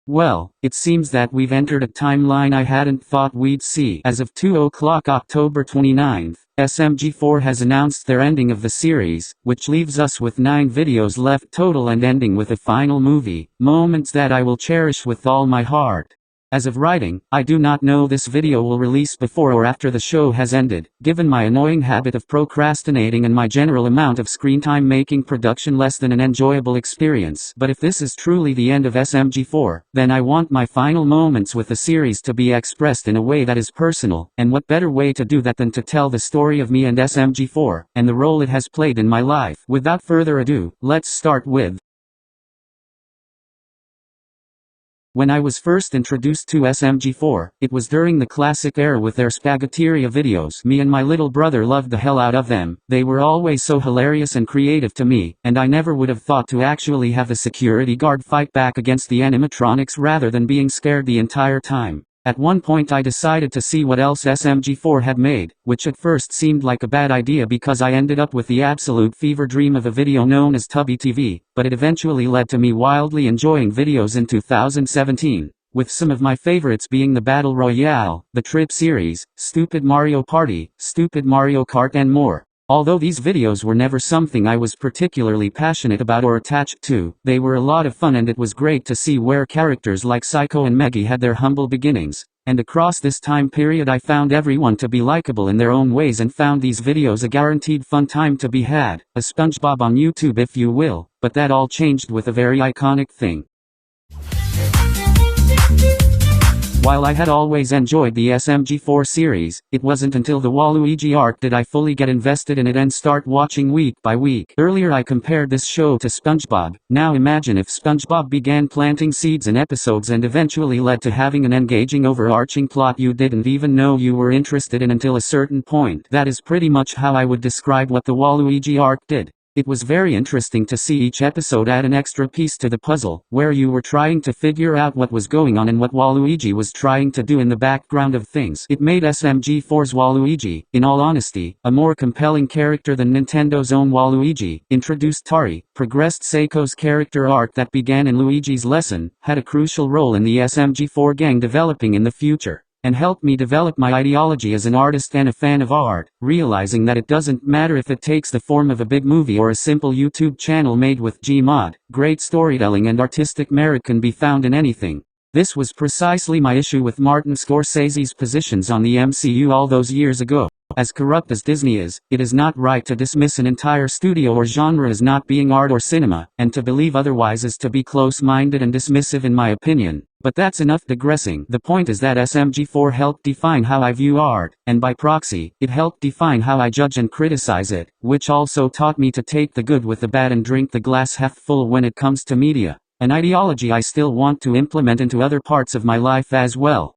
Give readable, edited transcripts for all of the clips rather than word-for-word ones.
Well, it seems that we've entered a timeline I hadn't thought we'd see. As of 2:00 October 29th, SMG4 has announced their ending of the series, which leaves us with 9 videos left total and ending with a final movie, moments that I will cherish with all my heart. As of writing, I do not know this video will release before or after the show has ended, given my annoying habit of procrastinating and my general amount of screen time making production less than an enjoyable experience. But if this is truly the end of SMG4, then I want my final moments with the series to be expressed in a way that is personal, and what better way to do that than to tell the story of me and SMG4, and the role it has played in my life. Without further ado, let's start with when I was first introduced to SMG4, it was during the classic era with their Spaghetteria videos. Me and my little brother loved the hell out of them. They were always so hilarious and creative to me, and I never would have thought to actually have the security guard fight back against the animatronics rather than being scared the entire time. At one point I decided to see what else SMG4 had made, which at first seemed like a bad idea because I ended up with the absolute fever dream of a video known as Tubby TV, but it eventually led to me wildly enjoying videos in 2017, with some of my favorites being the Battle Royale, the Trip series, Stupid Mario Party, Stupid Mario Kart and more. Although these videos were never something I was particularly passionate about or attached to, they were a lot of fun and it was great to see where characters like Psycho and Meggy had their humble beginnings. And across this time period I found everyone to be likable in their own ways and found these videos a guaranteed fun time to be had, a SpongeBob on YouTube if you will, but that all changed with a very iconic thing. While I had always enjoyed the SMG4 series, it wasn't until the Waluigi Arc did I fully get invested in it and start watching week by week. Earlier I compared this show to SpongeBob. Now imagine if SpongeBob began planting seeds in episodes and eventually led to having an engaging overarching plot you didn't even know you were interested in until a certain point. That is pretty much how I would describe what the Waluigi Arc did. It was very interesting to see each episode add an extra piece to the puzzle, where you were trying to figure out what was going on and what Waluigi was trying to do in the background of things. It made SMG4's Waluigi, in all honesty, a more compelling character than Nintendo's own Waluigi, introduced Tari, progressed Seiko's character arc that began in Luigi's lesson, had a crucial role in the SMG4 gang developing in the future, and helped me develop my ideology as an artist and a fan of art, realizing that it doesn't matter if it takes the form of a big movie or a simple YouTube channel made with Gmod, great storytelling and artistic merit can be found in anything. This was precisely my issue with Martin Scorsese's positions on the MCU all those years ago. As corrupt as Disney is, it is not right to dismiss an entire studio or genre as not being art or cinema, and to believe otherwise is to be close-minded and dismissive in my opinion. But that's enough digressing. The point is that SMG4 helped define how I view art, and by proxy, it helped define how I judge and criticize it, which also taught me to take the good with the bad and drink the glass half full when it comes to media, an ideology I still want to implement into other parts of my life as well.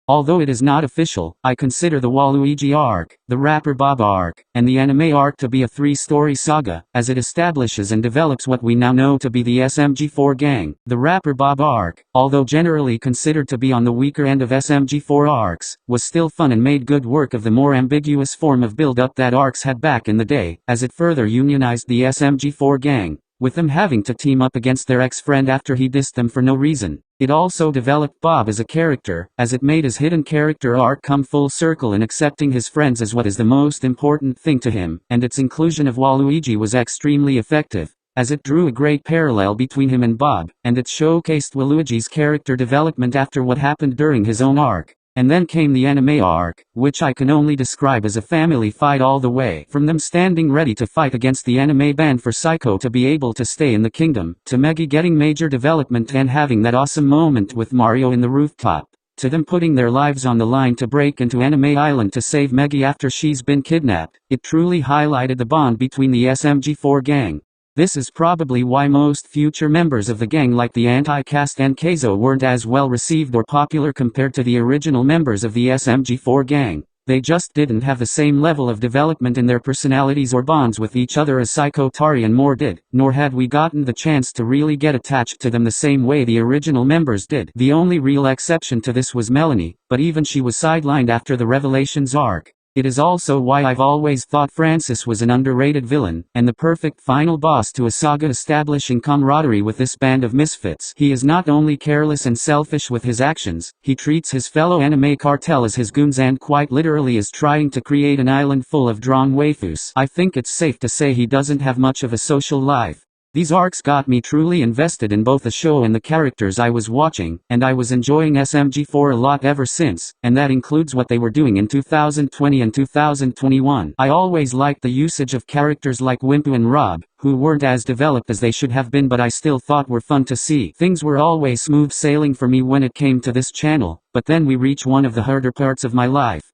Although it is not official, I consider the Waluigi Arc, the Rapper Bob Arc, and the anime arc to be a 3-story saga, as it establishes and develops what we now know to be the SMG4 gang. The Rapper Bob Arc, although generally considered to be on the weaker end of SMG4 arcs, was still fun and made good work of the more ambiguous form of build-up that arcs had back in the day, as it further unionized the SMG4 gang, with them having to team up against their ex-friend after he dissed them for no reason. It also developed Bob as a character, as it made his hidden character arc come full circle in accepting his friends as what is the most important thing to him, and its inclusion of Waluigi was extremely effective, as it drew a great parallel between him and Bob, and it showcased Waluigi's character development after what happened during his own arc. And then came the anime arc, which I can only describe as a family fight all the way. From them standing ready to fight against the anime ban for Psycho to be able to stay in the kingdom, to Meggy getting major development and having that awesome moment with Mario in the rooftop, to them putting their lives on the line to break into Anime Island to save Meggy after she's been kidnapped. It truly highlighted the bond between the SMG4 gang. This is probably why most future members of the gang like the anti-cast and Keizo weren't as well received or popular compared to the original members of the SMG4 gang. They just didn't have the same level of development in their personalities or bonds with each other as Psycho, Tari and more did, nor had we gotten the chance to really get attached to them the same way the original members did. The only real exception to this was Melanie, but even she was sidelined after the Revelations arc. It is also why I've always thought Francis was an underrated villain, and the perfect final boss to a saga establishing camaraderie with this band of misfits. He is not only careless and selfish with his actions, he treats his fellow anime cartel as his goons and quite literally is trying to create an island full of drawn waifus. I think it's safe to say he doesn't have much of a social life. These arcs got me truly invested in both the show and the characters I was watching, and I was enjoying SMG4 a lot ever since, and that includes what they were doing in 2020 and 2021. I always liked the usage of characters like Wimpu and Rob, who weren't as developed as they should have been but I still thought were fun to see. Things were always smooth sailing for me when it came to this channel, but then we reach one of the harder parts of my life.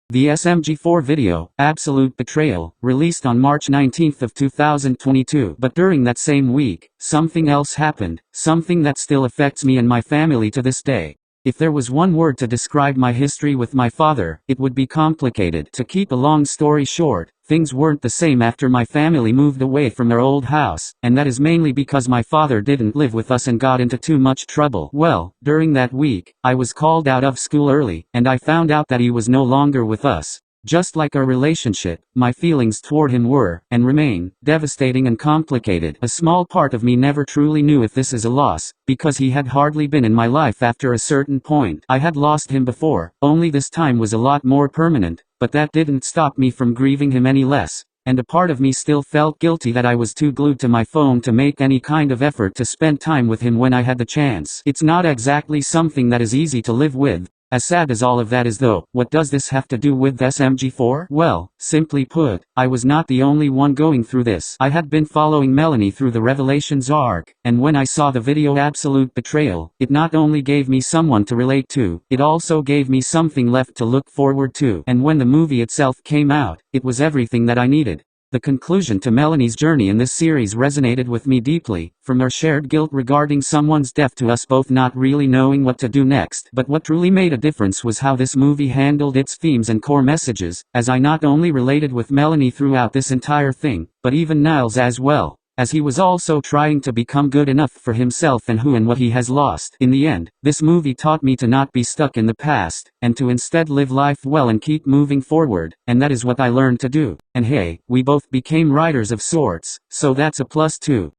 The SMG4 video, Absolute Betrayal, released on March 19 of 2022. But during that same week, something else happened, something that still affects me and my family to this day. If there was one word to describe my history with my father, it would be complicated. To keep a long story short, things weren't the same after my family moved away from their old house, and that is mainly because my father didn't live with us and got into too much trouble. Well, during that week, I was called out of school early, and I found out that he was no longer with us. Just like our relationship, my feelings toward him were, and remain, devastating and complicated. A small part of me never truly knew if this is a loss, because he had hardly been in my life after a certain point. I had lost him before, only this time was a lot more permanent, but that didn't stop me from grieving him any less. And a part of me still felt guilty that I was too glued to my phone to make any kind of effort to spend time with him when I had the chance. It's not exactly something that is easy to live with. As sad as all of that is though, what does this have to do with SMG4? Well, simply put, I was not the only one going through this. I had been following Melanie through the Revelations arc, and when I saw the video Absolute Betrayal, it not only gave me someone to relate to, it also gave me something left to look forward to. And when the movie itself came out, it was everything that I needed. The conclusion to Melanie's journey in this series resonated with me deeply, from our shared guilt regarding someone's death to us both not really knowing what to do next. But what truly made a difference was how this movie handled its themes and core messages, as I not only related with Melanie throughout this entire thing, but even Niles as well, as he was also trying to become good enough for himself and who and what he has lost. In the end, this movie taught me to not be stuck in the past, and to instead live life well and keep moving forward, and that is what I learned to do. And hey, we both became writers of sorts, so that's a plus too.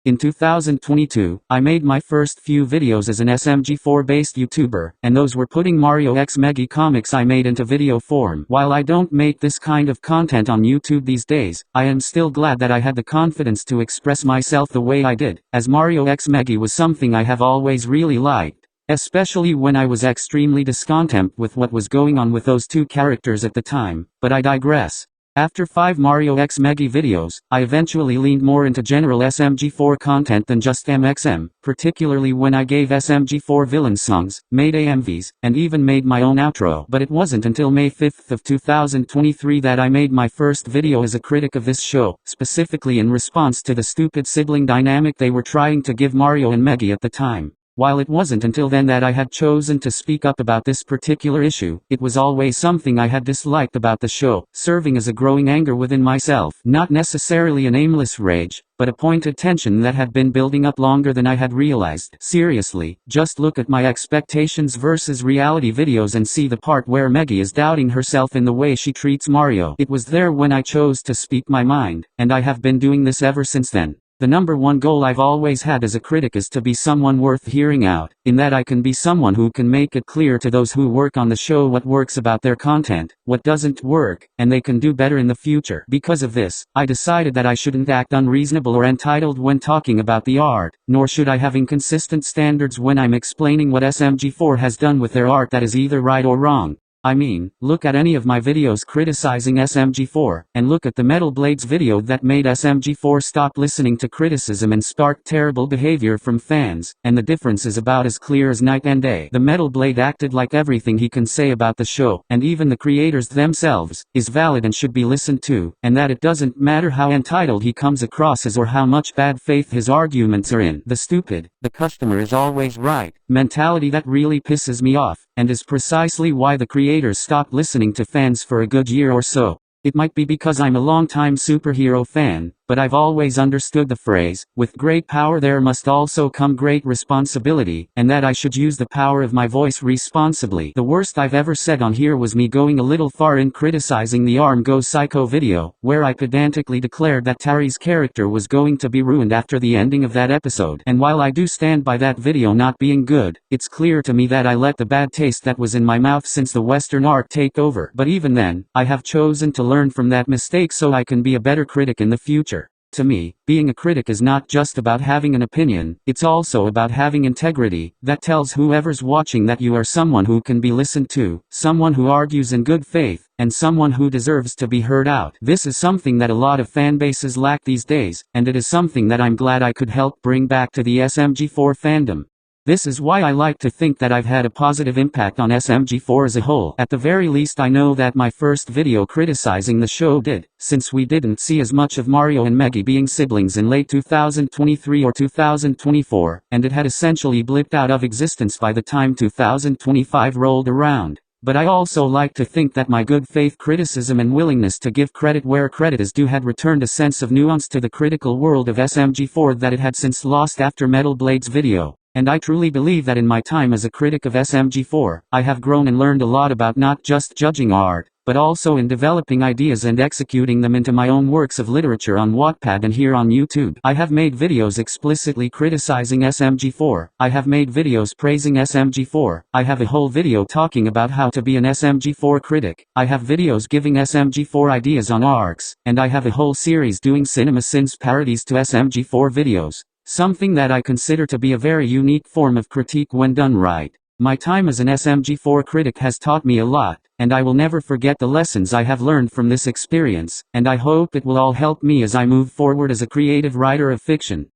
In 2022, I made my first few videos as an SMG4-based YouTuber, and those were putting Mario X Megi comics I made into video form. While I don't make this kind of content on YouTube these days, I am still glad that I had the confidence to express myself the way I did, as Mario X Megi was something I have always really liked, especially when I was extremely discontent with what was going on with those two characters at the time. But I digress. After 5 Mario X Megi videos, I eventually leaned more into general SMG4 content than just MXM, particularly when I gave SMG4 villain songs, made AMVs, and even made my own outro. But it wasn't until May 5th of 2023 that I made my first video as a critic of this show, specifically in response to the stupid sibling dynamic they were trying to give Mario and Megi at the time. While it wasn't until then that I had chosen to speak up about this particular issue, it was always something I had disliked about the show, serving as a growing anger within myself. Not necessarily an aimless rage, but a pointed tension that had been building up longer than I had realized. Seriously, just look at my expectations versus reality videos and see the part where Megi is doubting herself in the way she treats Mario. It was there when I chose to speak my mind, and I have been doing this ever since then. The number one goal I've always had as a critic is to be someone worth hearing out, in that I can be someone who can make it clear to those who work on the show what works about their content, what doesn't work, and they can do better in the future. Because of this, I decided that I shouldn't act unreasonable or entitled when talking about the art, nor should I have inconsistent standards when I'm explaining what SMG4 has done with their art that is either right or wrong. I mean, look at any of my videos criticizing SMG4, and look at the Metal Blades video that made SMG4 stop listening to criticism and sparked terrible behavior from fans, and the difference is about as clear as night and day. The Metal Blade acted like everything he can say about the show, and even the creators themselves, is valid and should be listened to, and that it doesn't matter how entitled he comes across as or how much bad faith his arguments are in. The stupid, the customer is always right mentality that really pisses me off, and is precisely why the creators stopped listening to fans for a good year or so. It might be because I'm a longtime superhero fan, but I've always understood the phrase, with great power there must also come great responsibility, and that I should use the power of my voice responsibly. The worst I've ever said on here was me going a little far in criticizing the Arm Goes Psycho video, where I pedantically declared that Terry's character was going to be ruined after the ending of that episode. And while I do stand by that video not being good, it's clear to me that I let the bad taste that was in my mouth since the Western arc take over. But even then, I have chosen to learn from that mistake so I can be a better critic in the future. To me, being a critic is not just about having an opinion, it's also about having integrity, that tells whoever's watching that you are someone who can be listened to, someone who argues in good faith, and someone who deserves to be heard out. This is something that a lot of fanbases lack these days, and it is something that I'm glad I could help bring back to the SMG4 fandom. This is why I like to think that I've had a positive impact on SMG4 as a whole. At the very least I know that my first video criticizing the show did, since we didn't see as much of Mario and Meggy being siblings in late 2023 or 2024, and it had essentially blipped out of existence by the time 2025 rolled around. But I also like to think that my good faith criticism and willingness to give credit where credit is due had returned a sense of nuance to the critical world of SMG4 that it had since lost after Metal Blade's video. And I truly believe that in my time as a critic of SMG4, I have grown and learned a lot about not just judging art, but also in developing ideas and executing them into my own works of literature on Wattpad and here on YouTube. I have made videos explicitly criticizing SMG4, I have made videos praising SMG4, I have a whole video talking about how to be an SMG4 critic, I have videos giving SMG4 ideas on arcs, and I have a whole series doing CinemaSins parodies to SMG4 videos. Something that I consider to be a very unique form of critique when done right. My time as an SMG4 critic has taught me a lot, and I will never forget the lessons I have learned from this experience, and I hope it will all help me as I move forward as a creative writer of fiction.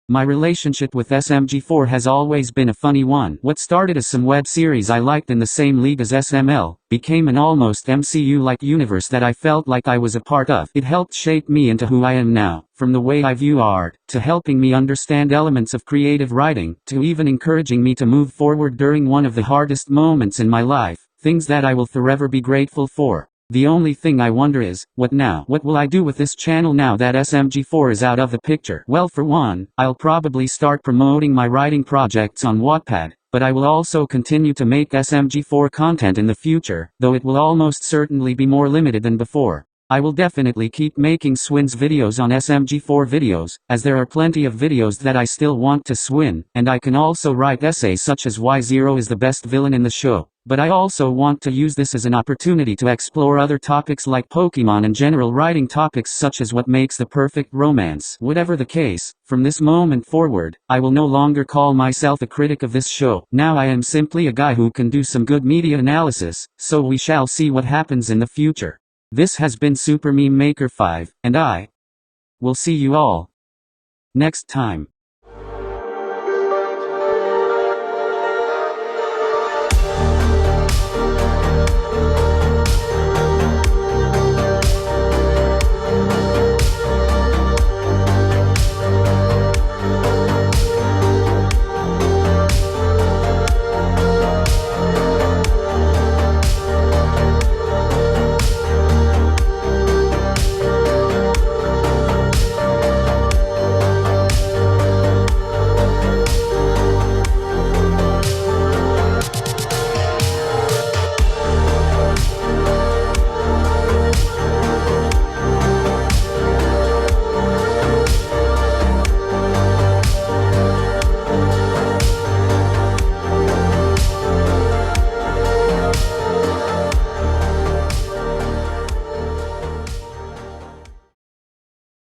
My relationship with SMG4 has always been a funny one. What started as some web series I liked in the same league as SML, became an almost MCU-like universe that I felt like I was a part of. It helped shape me into who I am now, from the way I view art, to helping me understand elements of creative writing, to even encouraging me to move forward during one of the hardest moments in my life, things that I will forever be grateful for. The only thing I wonder is, what now? What will I do with this channel now that SMG4 is out of the picture? Well, for one, I'll probably start promoting my writing projects on Wattpad, but I will also continue to make SMG4 content in the future, though it will almost certainly be more limited than before. I will definitely keep making Swin's videos on SMG4 videos, as there are plenty of videos that I still want to Swin, and I can also write essays such as why Zero is the best villain in the show. But I also want to use this as an opportunity to explore other topics like Pokemon and general writing topics such as what makes the perfect romance. Whatever the case, from this moment forward, I will no longer call myself a critic of this show. Now I am simply a guy who can do some good media analysis, so we shall see what happens in the future. This has been Super Meme Maker 5, and I will see you all next time.